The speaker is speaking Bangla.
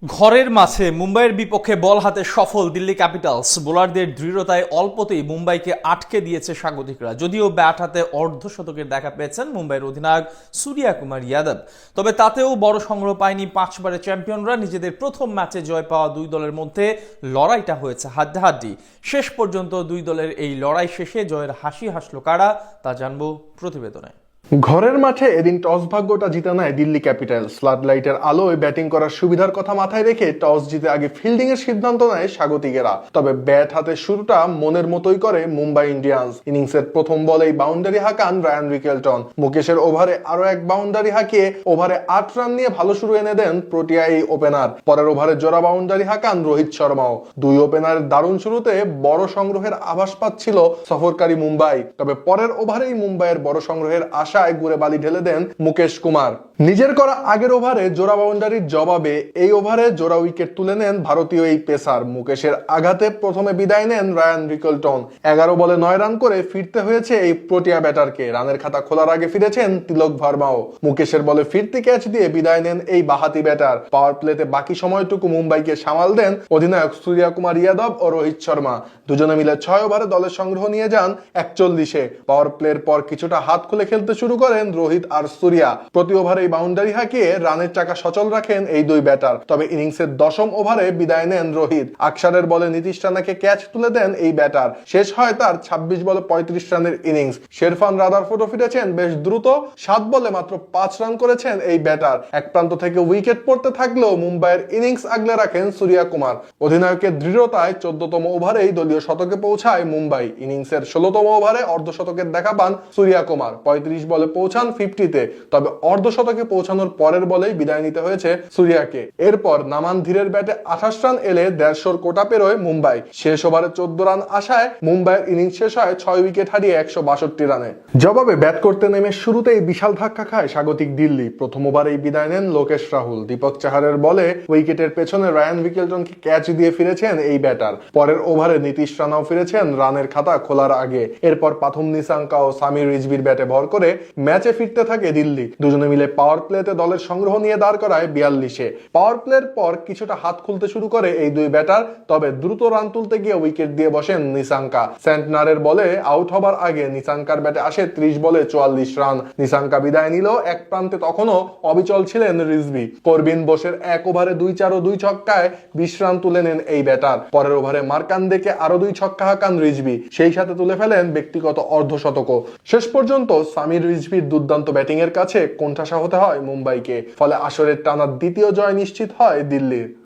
ঘরের মাঠে মুম্বাইয়ের বিপক্ষে বল হাতে সফল দিল্লি ক্যাপিটালস। বোলারদের দৃঢ়তায় অল্পতেই মুম্বাইকে আটকে দিয়েছে স্বাগতিকরা। যদিও ব্যাট হাতে অর্ধশতকের দেখা পেয়েছেন মুম্বাইয়ের অধিনায়ক সূর্যা কুমার যাদব, তবে তাতেও বড় সংগ্রহ পায়নি পাঁচবারের চ্যাম্পিয়নরা। নিজেদের প্রথম ম্যাচে জয় পাওয়া দুই দলের মধ্যে লড়াইটা হয়েছে হাড্ডাহাড্ডি। শেষ পর্যন্ত দুই দলের এই লড়াই শেষে জয়ের হাসি হাসল কারা, তা জানবো প্রতিবেদনে। ঘরের মাঠে এদিন টস ভাগ্যটা জিতে নেয় দিল্লি ক্যাপিটালস। ফ্লাড লাইটের আলোয় ব্যাটিং করার সুবিধার কথা মাথায় রেখে টস জিতে আগে ফিল্ডিং এর সিদ্ধান্ত নেয় স্বাগতিকেরা। তবে ব্যাট হাতে শুরুটা মনের মতোই করে মুম্বাই ইন্ডিয়ান্স। ইনিংসের প্রথম বলেই বাউন্ডারি হাঁকান রায়ান রিকেলটন। মুকেশের ওভারে আরো এক বাউন্ডারি হাঁকিয়ে ওভারে 8 রান নিয়ে ভালো শুরু এনে দেন প্রোটিয়া এই ওপেনার। পরের ওভারে জোড়া বাউন্ডারি হাঁকান রোহিত শর্মাও। দুই ওপেনারের দারুণ শুরুতে বড় সংগ্রহের আভাস পাচ্ছিল সফরকারী মুম্বাই। তবে পরের ওভারেই মুম্বাইয়ের বড় সংগ্রহের আশা গুড়ে বালি ঢেলে দেন মুকেশ কুমার। নিজের করা আগের ওভারে জোড়া বাউন্ডারির জবাবে এই ওভারে জোড়া উইকেট তুলে নেন ভারতীয় এই পেসার। মুকেশের আঘাতে প্রথমে বিদায় নেন রায়ান রিকেলটন। 11 বলে 9 রান করে ফিরতে হয়েছে এই প্রোটিয়া ব্যাটারকে। রানের খাতা খোলার আগে ফিরেছেন তিলক ভার্মাও। মুকেশের বলে ফিরতি ক্যাচ দিয়ে বিদায় নেন এই বাহাতি ব্যাটার। পাওয়ার প্লেতে বাকি সময়টুকু মুম্বাইকে সামাল দেন অধিনায়ক সূর্যা কুমার যাদব ও রোহিত শর্মা। দুজনে মিলে 6 ওভারে দলের সংগ্রহ নিয়ে যান 41-এ। পাওয়ার প্লের পর কিছুটা হাত খুলে খেলতে শুরু করেন রোহিত আর সূর্যা। প্রতি ওভারে বাউন্ডারি হাঁকিয়ে রানের চাকা সচল রাখেন এই দুই ব্যাটার। তবে ইনিংসের 10ম ওভারে বিদায় নেন রোহিত। আকসারের বলে নীতিশ রানাকে ক্যাচ তুলে দেন এই ব্যাটার। শেষ হয় তার 26 বলে 35 রানের ইনিংস। শেরফান রাদারফোর্ডও ফিরেছেন বেশ দ্রুত। 7 বলে মাত্র 5 রান করেছেন এই ব্যাটার। এক প্রান্ত থেকে উইকেট পড়তে থাকলেও মুম্বাইয়ের ইনিংস আগলে রাখেন সূর্যা কুমার। অধিনায়কের দৃঢ়তায় 14তম ওভারেই দলীয় শতকে পৌঁছায় মুম্বাই। ইনিংসের 16তম ওভারে অর্ধশতকের দেখা পান সূর্যা কুমার। 35 বলে পৌঁছান 50-তে। তবে অর্ধশতকে পৌঁছানোর পরের বলেই বিদায় নিতে হয়েছে সূর্যাকে। এরপর নামান ধীরের ব্যাটে 28 রান এলে 150-র কোটা পেরোয় মুম্বাই। শেষ ওভারে 14 রান আসায় মুম্বাইয়ের ইনিংস শেষ হয় 6 উইকেট হারিয়ে 162 রানে। জবাবে ব্যাট করতে নেমে শুরুতেই বিশাল ধাক্কা খায় স্বাগতিক দিল্লি। প্রথম ওভারেই বিদায় নেন লোকেশ রাহুল। দীপক চাহারের বলে উইকেটের পেছনে রায়ান রিকেলটনকে ক্যাচ দিয়ে ফিরেছেন এই ব্যাটার। পরের ওভারে নীতিশ রানাও ফিরেছেন রানের খাতা খোলার আগে। এরপর পাথুম নিসাঙ্কা ও সামির রিজভির ব্যাটে ভর করে ম্যাচে ফিরতে থাকে দিল্লি। দুজনে মিলে পাওয়ার প্লেতে দলের সংগ্রহ নিয়ে দাঁড় করায় 42-এ। পাওয়ার প্লের পর কিছুটা হাত খুলতে শুরু করে এই দুই ব্যাটার। তবে দ্রুত রান তুলতে গিয়ে উইকেট দিয়ে বসেন নিসাঙ্কা। সেন্টনারের বলে আউট হবার আগে নিসাঙ্কার ব্যাটে আসে 30 বলে 44 রান। নিসাঙ্কা বিদায় নিল। এক প্রান্তে তখনও অবিচল ছিলেন রিজভি। করবিন বোসের 1 ওভারে 2-4 ও 2 ছক্কায় 20 রান তুলে নেন এই ব্যাটার। পরের ওভারে মার্কান্দেকে আরো 2 ছক্কা হাঁকান রিজভি। সেই সাথে তুলে ফেলেন ব্যক্তিগত অর্ধশতকও। শেষ পর্যন্ত সামির রিজভির দুর্দান্ত ব্যাটিং এর কাছে কোণঠাসা হতে হয় মুম্বাইকে। ফলে আসরের টানা দ্বিতীয় জয় নিশ্চিত হয় দিল্লির।